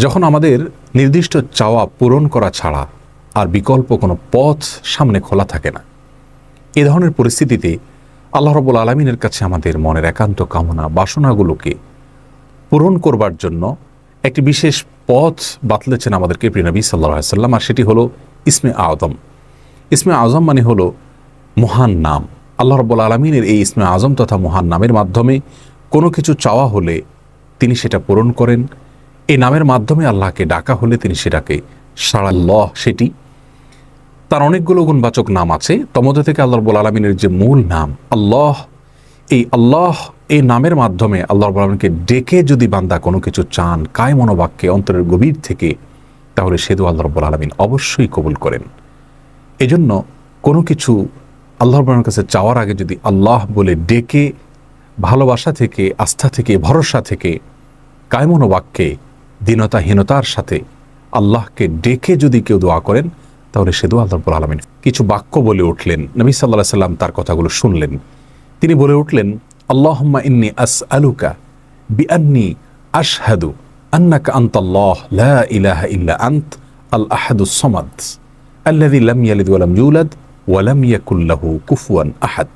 যখন আমাদের নির্দিষ্ট চাওয়া পূরণ করা ছাড়া আর বিকল্প কোনো পথ সামনে খোলা থাকে না, এ ধরনের পরিস্থিতিতে আল্লাহ রাব্বুল আলামিনের কাছে আমাদের মনের একান্ত কামনা বাসনাগুলোকে পূরণ করবার জন্য একটি বিশেষ পথ বাতলেছেন আমাদেরকে প্রিয় নবী সাল্লাল্লাহু আলাইহি ওয়াসাল্লাম, আর সেটি হলো ইসমে আযম। ইসমে আযম মানে হলো মহান নাম। আল্লাহ রাব্বুল আলামিনের এই ইসমে আযম তথা মহান নামের মাধ্যমে কোনো কিছু চাওয়া হলে তিনি সেটা পূরণ করেন। এই নামের মাধ্যমে আল্লাহকে ডাকা হলে তিনি সেটাকে সাড়াল্লাহ, সেটি তার অনেকগুলো গুণবাচক নাম আছে। তমধ্যে থেকে আল্লাহ রাব্বুল আলামিনের যে মূল নাম আল্লাহ, এই আল্লাহ এই নামের মাধ্যমে আল্লাহ রাব্বুল আলামিনকে ডেকে যদি বান্দা কোনো কিছু চান কায় মনোবাক্যে অন্তরের গভীর থেকে, তাহলে সে দোয়া আল্লাহ রাব্বুল আলামিন অবশ্যই কবুল করেন। এজন্য কোনো কিছু আল্লাহ রাব্বুল আলামিনের কাছে চাওয়ার আগে যদি আল্লাহ বলে ডেকে ভালোবাসা থেকে, আস্থা থেকে, ভরসা থেকে, কায় মনোবাক্যে দীনতাহীনতার সাথে আল্লাহকে ডেকে যদি কেউ দোয়া করেন, তাহলে সে দোয়া আল্লাহ রাব্বুল আলামিন কিছু বাক্য বলে উঠলেন। নবী সাল্লাল্লাহু আলাইহি সাল্লাম তার কথাগুলো শুনলেন। তিনি বলে উঠলেন, আল্লাহুম্মা ইন্নী আসআলুকা বিআন্নী আশহাদু আন্নাকা আনতাল্লাহ লা ইলাহা ইল্লা আনত আল আহাদুস সামাদ আল্লাযী লাম ইয়ালিদ ওয়া লাম ইউলাদ ওয়া লাম ইয়াকুল লাহু কুফুয়ান আহাদ।